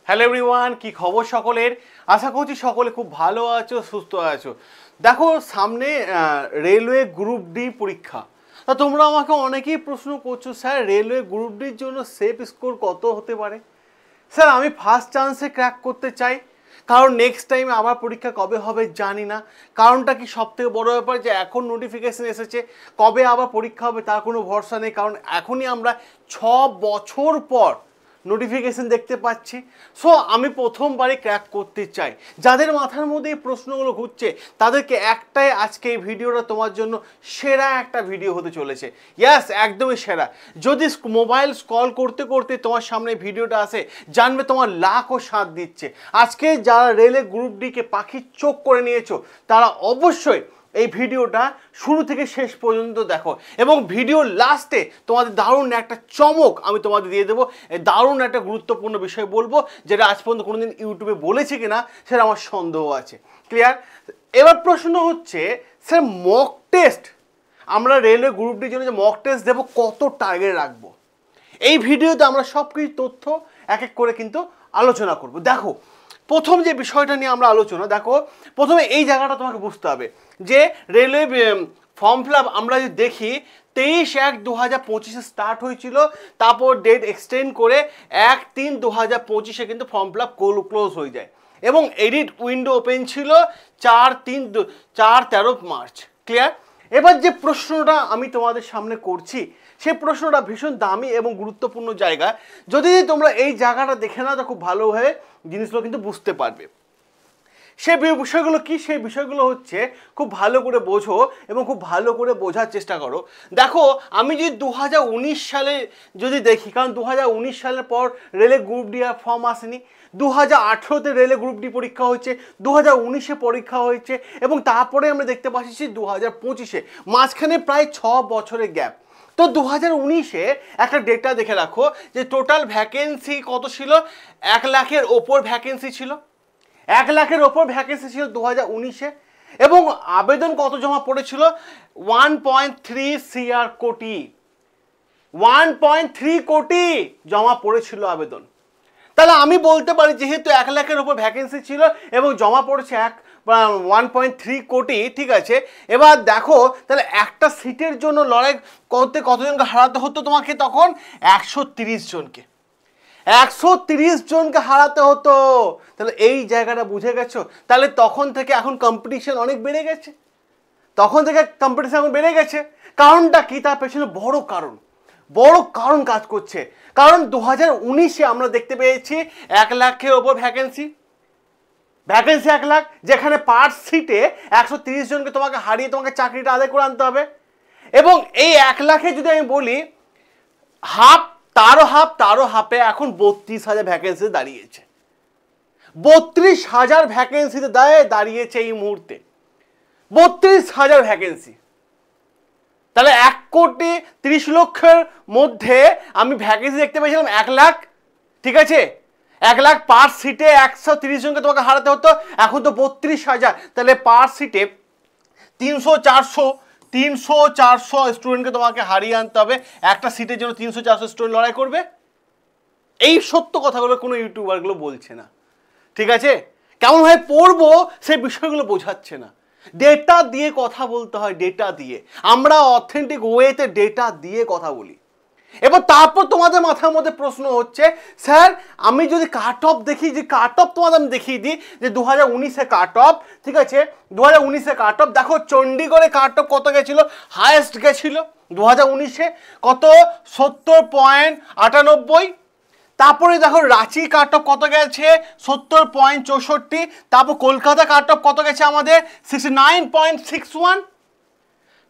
Hello everyone, কি খবর সকলের? আশা করছি সকলে খুব ভালো আছো, সুস্থ আছো। দেখো, সামনে রেলওয়ে গ্রুপ ডি পরীক্ষা। তা তোমরা আমাকে অনেকেই প্রশ্ন করছো, স্যার রেলওয়ে গ্রুপ ডির জন্য সেফ স্কোর কত হতে পারে? স্যার আমি ফার্স্ট চান্সে ক্র্যাক করতে চাই, কারণ নেক্সট টাইম আবার পরীক্ষা কবে হবে জানি না। কারণটা কি, সব থেকে বড়ো ব্যাপার যে এখন নোটিফিকেশন এসেছে, কবে আবার পরীক্ষা হবে তার কোনো ভরসা নেই। কারণ এখনই আমরা 6 বছর পর নোটিফিকেশন দেখতে পাচ্ছি। সো আমি প্রথমবারই ক্র্যাক করতে চাই। যাদের মাথার মধ্যে এই প্রশ্নগুলো ঘুরছে তাদেরকে একটাই, আজকে এই ভিডিওটা তোমার জন্য সেরা একটা ভিডিও হতে চলেছে। ইয়াস, একদমই সেরা। যদি মোবাইল স্ক্রল করতে করতে তোমার সামনে ভিডিওটা আসে, জানবে তোমার লাখও সাথ দিচ্ছে। আজকে যারা রেলে গ্রুপ ডিকে পাখির চোখ করে নিয়েছো, তারা অবশ্যই এই ভিডিওটা শুরু থেকে শেষ পর্যন্ত দেখো, এবং ভিডিও লাস্টে তোমাদের দারুণ একটা চমক আমি তোমাদের দিয়ে দেবো। দারুণ একটা গুরুত্বপূর্ণ বিষয় বলবো, যেটা আজ পর্যন্ত কোনোদিন ইউটিউবে বলেছি কিনা সেটা আমার সন্দেহ আছে। ক্লিয়ার? এবার প্রশ্ন হচ্ছে, স্যার মক টেস্ট, আমরা রেলওয়ে গ্রুপ ডির জন্য যে মক টেস্ট দেবো, কত টার্গেট রাখবো? এই ভিডিওতে আমরা সব কিছু তথ্য এক এক করে কিন্তু আলোচনা করব। দেখো, প্রথম যে বিষয়টা নিয়ে আমরা আলোচনা, দেখো প্রথমে এই জায়গাটা তোমাকে বুঝতে হবে যে রেলওয়ে ফর্ম ফিল আপ আমরা যদি দেখি 23/1/2025 স্টার্ট হয়েছিল, তারপর ডেট এক্সটেন্ড করে 1/3/2025 কিন্তু ফর্ম ফিল আপ ক্লোজ হয়ে যায়, এবং এডিট উইন্ডো ওপেন ছিল 4-13 মার্চ। ক্লিয়ার? এবার যে প্রশ্নটা আমি তোমাদের সামনে করছি, সেই প্রশ্নটা ভীষণ দামি এবং গুরুত্বপূর্ণ জায়গা। যদি তোমরা এই জায়গাটা দেখে নাও, তো খুব ভালোভাবে জিনিসগুলো কিন্তু বুঝতে পারবে। সেই বিষয়গুলো কি? সেই বিষয়গুলো হচ্ছে, খুব ভালো করে বোঝো এবং খুব ভালো করে বোঝার চেষ্টা করো। দেখো, আমি যদি 2019 সালে যদি দেখি, কারণ 2019 সালের পর রেলে গ্রুপ ডি আর ফর্ম আসেনি। 2018-তে রেলে গ্রুপ ডি পরীক্ষা হয়েছে, 2019-এ পরীক্ষা হয়েছে, এবং তারপরে আমরা দেখতে পাচ্ছি 2025-এ। মাঝখানে প্রায় 6 বছরের গ্যাপ। তো 2019-এ একটা ডেটা দেখে রাখো যে টোটাল ভ্যাকেন্সি কত ছিল? 1 লাখের ওপর ভ্যাকেন্সি ছিল। 1 লাখের ওপর ভ্যাকেন্সি ছিল 2019-এ, এবং আবেদন কত জমা পড়েছিল? 1.3 কোটি। 1.3 কোটি জমা পড়েছিল আবেদন। তাহলে আমি বলতে পারি, যেহেতু 1 লাখের ওপর ভ্যাকেন্সি ছিল এবং জমা পড়েছে 1.3 কোটি, ঠিক আছে। এবার দেখো, তাহলে একটা সিটের জন্য লড়াই করতে কতজনকে হারাতে হতো তোমাকে? তখন 130 জনকে। 130 জনকে হারাতে হতো। তাহলে এই জায়গাটা বুঝে গেছো? তাহলে তখন থেকে এখন কম্পিটিশন অনেক বেড়ে গেছে। বেড়ে গেছে। কারণটা কি? তার পেছনে বড় কারণ কাজ করছে। কারণ 2019-এ আমরা দেখতে পেয়েছি 1 লাখের ওপর ভ্যাকেন্সি 1 লাখ, যেখানে পার সিটে 130 জনকে তোমাকে হারিয়ে তোমাকে চাকরিটা আদায় করে আনতে হবে। এবং এই 1 লাখে যদি আমি বলি, তারও হাফে এখন 32,000 ভ্যাকেন্সি দাঁড়িয়েছে। 32,000 ভ্যাকেন্সিতে দাঁড়িয়েছে এই মুহূর্তে। 32,000 ভ্যাকেন্সি। তাহলে 1,30,00,000-এর মধ্যে আমি ভ্যাকেন্সি দেখতে পেয়েছিলাম 1 লাখ, ঠিক আছে। 1 লাখ পার সিটে 130 জনকে তোমাকে হারাতে হতো, এখন তো 32,000। তাহলে পার সিটে 300-400 স্টুডেন্টকে তোমাকে হারিয়ে আনতে হবে। একটা সিটের জন্য 300-400 স্টুডেন্ট লড়াই করবে। এই সত্য কথাগুলো কোনো ইউটিউবারগুলো বলছে না, ঠিক আছে। কেমনভাবে পড়বো সেই বিষয়গুলো বোঝাচ্ছে না। ডেটা দিয়ে কথা বলতে হয়, ডেটা দিয়ে। আমরা অথেন্টিক ওয়েতে ডেটা দিয়ে কথা বলি। এবার তারপর তোমাদের মাথার মধ্যে প্রশ্ন হচ্ছে, স্যার আমি যদি কাট অফ দেখি, যে কাট অফ তোমাদের আমি দেখিয়ে দিই, যে 2019-এ কাট অফ, ঠিক আছে। 2019-এ কাট অফ দেখো, চণ্ডীগড়ে কাট অফ কত গেছিল? হায়েস্ট গেছিল 2019-এ কত? 70.98। তারপরে দেখো রাঁচি কাট অফ কত গেছে? 70.64। তারপর কলকাতা কাট অফ কত গেছে আমাদের? 69.61।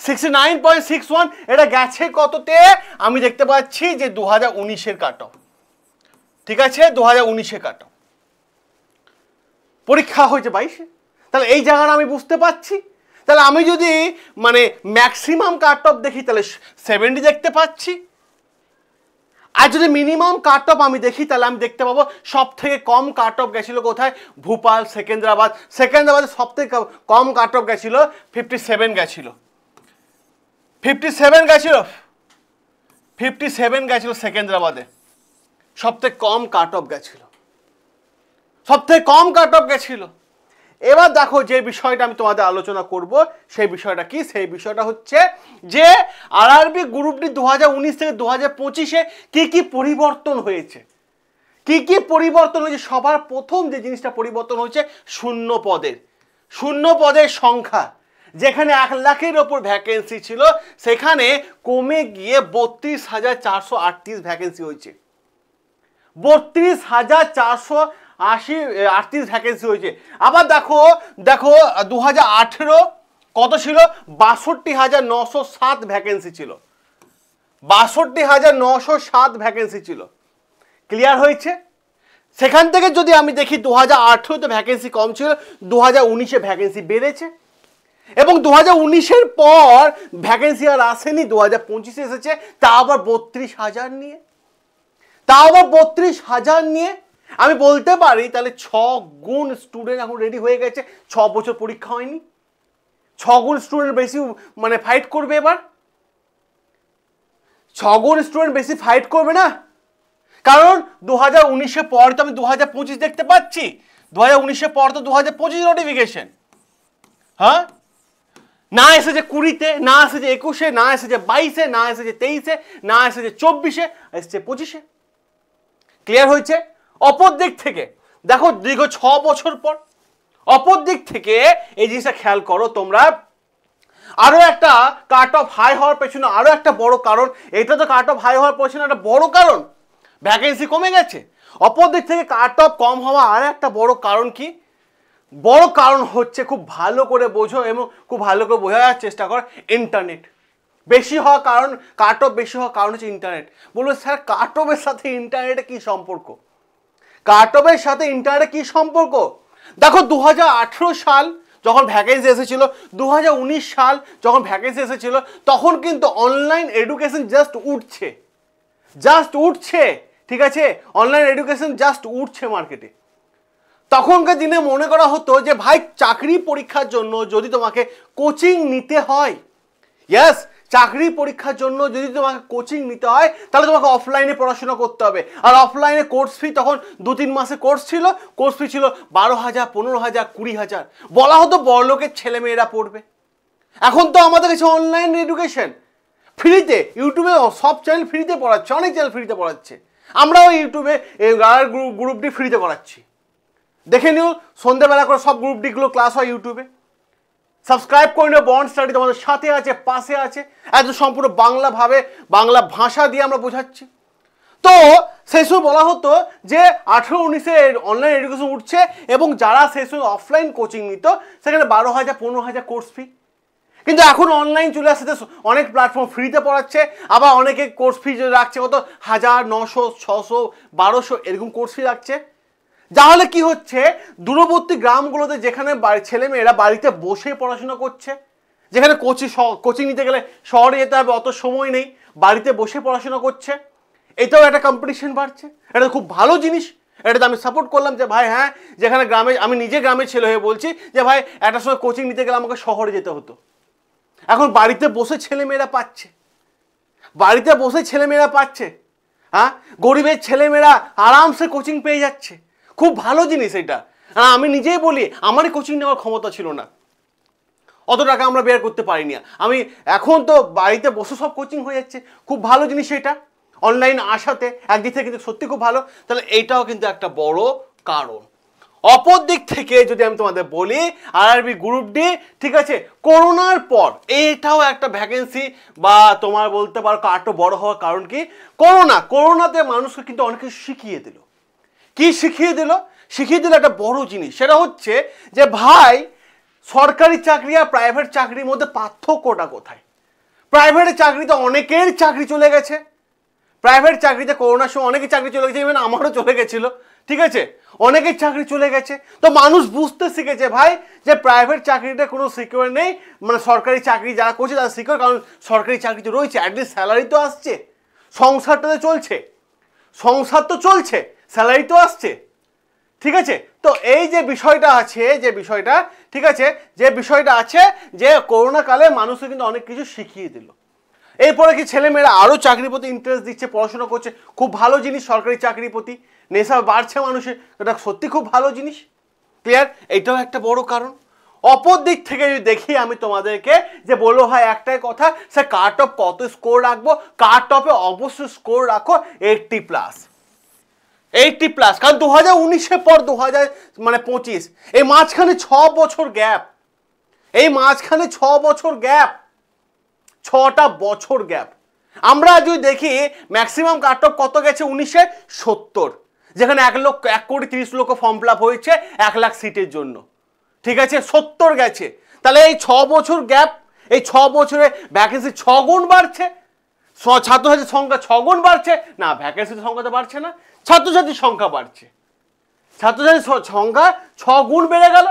69.61 এটা গেছে কততে? আমি দেখতে পাচ্ছি যে 2019-এর কাট অফ, ঠিক আছে। 2019-এর কাট অফ, পরীক্ষা হয়েছে 22-এ। তাহলে এই জায়গাটা আমি বুঝতে পাচ্ছি। তাহলে আমি যদি মানে ম্যাক্সিমাম কাট অফ দেখি, তাহলে 70 দেখতে পাচ্ছি। আর যদি মিনিমাম কাট অফ আমি দেখি, তাহলে আমি দেখতে পাবো সব থেকে কম কাট অফ গেছিল কোথায়? ভোপাল, সেকেন্দ্রাবাদে সব থেকে কম কাট অফ গেছিল 57 গেছিল। 57 গেছিল সেকেন্দ্রাবাদে, সব থেকে কম কাট অফ গেছিল। সবথেকে কম কাট অফ গেছিল। এবার দেখো যে বিষয়টা আমি তোমাদের আলোচনা করব সেই বিষয়টা কি, সেই বিষয়টা হচ্ছে যে আরআরবি গ্রুপ ডি 2019 থেকে 2025-এ কি কি পরিবর্তন হয়েছে। কি কি পরিবর্তন হয়েছে? সবার প্রথম যে জিনিসটা পরিবর্তন হয়েছে শূন্য পদের সংখ্যা। যেখানে 1 লাখের ওপর ভ্যাকেন্সি ছিল সেখানে কমে গিয়ে 32,438 ভ্যাকেন্সি হয়েছে। 32,438 ভ্যাকেন্সি হয়েছে। আবার দেখো 2018 কত ছিল? 62,907 ভ্যাকেন্সি ছিল। 62,907 ভ্যাকেন্সি ছিল। ক্লিয়ার হয়েছে? সেখান থেকে যদি আমি দেখি 2018-তে ভ্যাকেন্সি কম ছিল, 2019-এ ভ্যাকেন্সি বেড়েছে এবং 2019-এর পর ভ্যাকেন্সি আর আসেনি, 2025-এ এসেছে, তা আবার 32,000 নিয়ে। আমি বলতে পারি তাহলে 6 গুণ স্টুডেন্ট এখন রেডি হয়ে গেছে। 6 বছর পরীক্ষা হয়নি, 6 গুণ স্টুডেন্ট বেশি মানে ফাইট করবে। এবার 6 গুণ স্টুডেন্ট বেশি ফাইট করবে না, কারণ 2019-এর পর তো আমি 2025 দেখতে পাচ্ছি। 2019-এর পর তো 2025 নোটিফিকেশন, হ্যাঁ, না এসেছে 20-তে, না এসেছে 21-এ, না এসেছে 22-এ, না এসেছে 23-এ, না এসেছে 24-এ, এসেছে 25-এ। ক্লিয়ার হয়েছে? অপর দিক থেকে দেখো দীর্ঘ 6 বছর পর, অপর দিক থেকে এই জিনিসটা খেয়াল করো তোমরা, আরো একটা কাট অফ হাই হওয়ার পেছনে আরো একটা বড় কারণ, এটা তো কাট অফ হাই হওয়ার পেছনে একটা বড় কারণ, ভ্যাকেন্সি কমে গেছে। অপর দিক থেকে কাট অফ কম হওয়া আর একটা বড় কারণ কি? বড় কারণ হচ্ছে, খুব ভালো করে বোঝো এবং খুব ভালো করে বোঝার চেষ্টা করো, ইন্টারনেট বেশি হওয়া কারণ, কাট অফ বেশি হওয়ার কারণ হচ্ছে ইন্টারনেট। বলবো স্যার কাট অফের সাথে ইন্টারনেটে কি সম্পর্ক? কাট অফের সাথে ইন্টারনেটে কি সম্পর্ক? দেখো 2018 সাল যখন ভ্যাকেন্সি এসেছিল, 2019 সাল যখন ভ্যাকেন্সি এসেছিল, তখন কিন্তু অনলাইন এডুকেশন জাস্ট উঠছে, ঠিক আছে? অনলাইন এডুকেশন জাস্ট উঠছে মার্কেটে। তখনকার দিনে মনে করা হতো যে ভাই চাকরি পরীক্ষার জন্য যদি তোমাকে কোচিং নিতে হয়, ইয়েস, চাকরি পরীক্ষার জন্য যদি তোমাকে কোচিং নিতে হয় তাহলে তোমাকে অফলাইনে পড়াশোনা করতে হবে। আর অফলাইনে কোর্স ফি তখন 2-3 মাসে কোর্স ছিল, কোর্স ফি ছিল 12,000, 15,000, 20,000। বলা হতো বড়লোকের ছেলেমেয়েরা পড়বে। এখন তো আমাদের কাছে অনলাইন এডুকেশন ফ্রিতে, ইউটিউবে সব চ্যানেল ফ্রিতে পড়াচ্ছে, অনেক চ্যানেল ফ্রিতে পড়াচ্ছে। আমরাও ইউটিউবে গ্রুপ ডি ফ্রিতে পড়াচ্ছি, দেখে নিও। সন্ধ্যেবেলা করে সব গ্রুপ ডিগুলো ক্লাস হয় ইউটিউবে। সাবস্ক্রাইব করে নিও, বন্ড স্টাডি তোমাদের সাথে আছে, পাশে আছে, একদম সম্পূর্ণ বাংলা ভাষা দিয়ে আমরা বোঝাচ্ছি। তো সেই সময় বলা হতো যে 18-19-এ অনলাইন এডুকেশন উঠছে এবং যারা সেই সময় অফলাইন কোচিং নিত সেখানে 12,000, 15,000 কোর্স ফি। কিন্তু এখন অনলাইন চলে আসতে অনেক প্ল্যাটফর্ম ফ্রিতে পড়াচ্ছে, আবার অনেকে কোর্স ফি রাখছে কত 1,000, 900, 600, 1200 এরকম কোর্স ফি রাখছে। তাহলে কি হচ্ছে, দূরবর্তী গ্রামগুলোতে যেখানে ছেলেমেয়েরা বাড়িতে বসে পড়াশোনা করছে, যেখানে কোচিং নিতে গেলে শহরে যেতে হবে, অত সময় নেই, বাড়িতে বসে পড়াশোনা করছে, এটাও একটা কম্পিটিশন বাড়ছে। এটা খুব ভালো জিনিস, এটাতে আমি সাপোর্ট করলাম যে ভাই হ্যাঁ, যেখানে গ্রামে, আমি নিজে গ্রামের ছেলে হয়ে বলছি যে ভাই একটা সময় কোচিং নিতে গেলে আমাকে শহরে যেতে হতো, এখন বাড়িতে বসে ছেলেমেয়েরা পাচ্ছে, হ্যাঁ, গরিবের ছেলেমেয়েরা আরামসে কোচিং পেয়ে যাচ্ছে। খুব ভালো জিনিস এটা। আমি নিজেই বলি আমারই কোচিং নেওয়ার ক্ষমতা ছিল না, অত টাকা আমরা বের করতে পারিনি আমি, এখন তো বাড়িতে বসে সব কোচিং হয়ে যাচ্ছে। খুব ভালো জিনিস এটা, অনলাইন আসাতে একদিক থেকে কিন্তু সত্যি খুব ভালো। তাহলে এইটাও কিন্তু একটা বড় কারণ। অপর দিক থেকে যদি আমি তোমাদের বলি আরআরবি গ্রুপ ডি, ঠিক আছে, করোনার পর এইটাও একটা ভ্যাকেন্সি বা তোমার বলতে পারো কাটও বড় হওয়ার কারণ কি, করোনাতে মানুষকে কিন্তু অনেক কিছু শিখিয়ে দিল। কি শিখিয়ে দিল একটা বড় জিনিস, সেটা হচ্ছে যে ভাই সরকারি চাকরি আর প্রাইভেট চাকরির মধ্যে পার্থক্যটা কোথায়। প্রাইভেটের চাকরিতে অনেকের চাকরি চলে গেছে, প্রাইভেট চাকরিতে করোনার সময় অনেকের চাকরি চলে গেছে, ইভেন আমারও চলে গেছিল, ঠিক আছে, অনেকের চাকরি চলে গেছে। তো মানুষ বুঝতে শিখেছে ভাই যে প্রাইভেট চাকরিটা কোনো সিকিউর নেই, মানে সরকারি চাকরি যারা করছে তারা সিকিউর, কারণ সরকারি চাকরি তো রয়েছে, অ্যাটলিস্ট স্যালারি তো আসছে, সংসার তো চলছে, স্যালারি তো আসছে, ঠিক আছে। তো এই যে বিষয়টা আছে, ঠিক আছে, যে বিষয়টা আছে যে করোনা কালে মানুষকে কিন্তু অনেক কিছু শিখিয়ে দিল। এরপরে কি ছেলেমেয়েরা আরও চাকরির প্রতি ইন্টারেস্ট দিচ্ছে, পড়াশোনা করছে, খুব ভালো জিনিস সরকারি চাকরির প্রতি। নেশা বাড়ছে মানুষের, এটা সত্যি খুব ভালো জিনিস। ক্লিয়ার? এটাও একটা বড় কারণ। অপর দিক থেকে যদি দেখি আমি তোমাদেরকে, যে বললো হয় একটাই কথা, সে কাট অফ কত স্কোর রাখবো, কাট অফে অবশ্যই স্কোর রাখো 80+। 80+, কারণ 2019-এর পর 2025 এই মাঝখানে 6 বছর গ্যাপ, এই মাঝখানে 6 বছর গ্যাপ, 6টা বছর গ্যাপ। আমরা যদি দেখি ম্যাক্সিমাম কাট অফ কত গেছে 19-এ 70, যেখানে 1,30,00,000 ফর্ম ফিল আপ হয়েছে 1 লাখ সিটের জন্য, ঠিক আছে, 70 গেছে। তাহলে এই 6 বছর গ্যাপ, এই 6 বছরে ভ্যাকেন্সি 6 গুণ বাড়ছে, ছাত্রছাত্রীর সংখ্যা 6 গুণ বাড়ছে না, ভ্যাকেন্সির সংখ্যা তো বাড়ছে না, ছাত্রছাত্রীর সংখ্যা বাড়ছে, ছাত্রছাত্রীর সংখ্যা 6 গুণ বেড়ে গেল।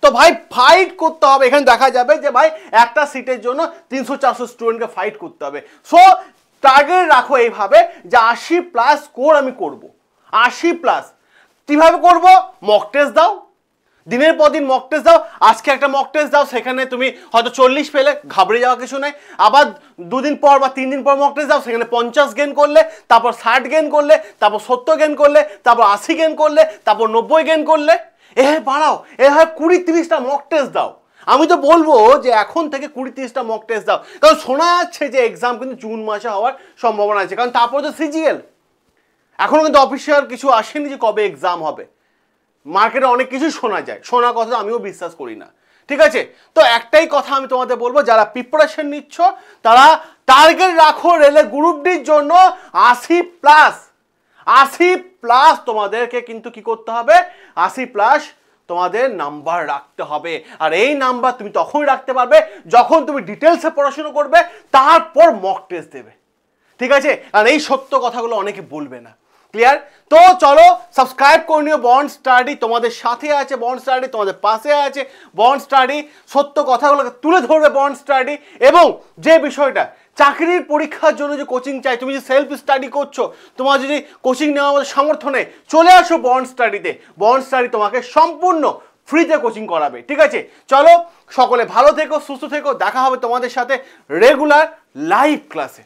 তো ভাই ফাইট করতে হবে, এখানে দেখা যাবে যে ভাই একটা সিটের জন্য 300-400 স্টুডেন্টকে ফাইট করতে হবে। সো টার্গেট রাখো এইভাবে যে 80+ স্কোর আমি করব, 80+। কিভাবে করব? মক টেস্ট দাও, দিনের পর দিন মক টেস্ট দাও। আজকে একটা মক টেস্ট দাও, সেখানে তুমি হয়তো 40 পেলে, ঘাবড়ে যাওয়া কিছু নেই। আবার 2 দিন পর বা 3 দিন পর মক টেস্ট দাও, সেখানে 50 গেন করলে, তারপর 60 গেন করলে, তারপর 70 গেন করলে, তারপর 80 গেন করলে, তারপর 90 গেন করলে, বাড়াও। এভাবে 20-30টা মক টেস্ট দাও। আমি তো বলবো যে এখন থেকে 20-30টা মক টেস্ট দাও, কারণ শোনা যাচ্ছে যে এক্সাম কিন্তু জুন মাসে হওয়ার সম্ভাবনা আছে, কারণ তারপর তো সিজিএল, এখনো কিন্তু অফিসিয়াল কিছু আসেনি যে কবে এক্সাম হবে। মার্কেটে অনেক কিছুই শোনা যায়, শোনা কথা আমিও বিশ্বাস করি না, ঠিক আছে। তো একটাই কথা আমি তোমাদের বলবো, যারা প্রিপারেশন নিচ্ছ তারা টার্গেট রাখো রেলের গ্রুপ ডির জন্য 80+। 80+ তোমাদেরকে কিন্তু কি করতে হবে, 80+ তোমাদের নাম্বার রাখতে হবে। আর এই নাম্বার তুমি তখনই রাখতে পারবে যখন তুমি ডিটেলসে পড়াশোনা করবে, তারপর মক টেস্ট দেবে, ঠিক আছে। আর এই সত্য কথাগুলো অনেকে বলবে না। ক্লিয়ার? তো চলো সাবস্ক্রাইব করে নিও বন্ড স্টাডি, তোমাদের সাথে আছে বন্ড স্টাডি, তোমাদের পাশে আছে বন্ড স্টাডি, সত্য কথাগুলোকে তুলে ধরবে বন্ড স্টাডি। এবং যে বিষয়টা চাকরির পরীক্ষার জন্য যে কোচিং চাই, তুমি যে সেলফ স্টাডি করছো, তোমার যদি কোচিং নেওয়ার সামর্থ্য নেই, চলে আসো বন্ড স্টাডিতে। বন্ড স্টাডি তোমাকে সম্পূর্ণ ফ্রিতে কোচিং করাবে, ঠিক আছে। চলো সকলে ভালো থেকো, সুস্থ থেকো, দেখা হবে তোমাদের সাথে রেগুলার লাইভ ক্লাসে।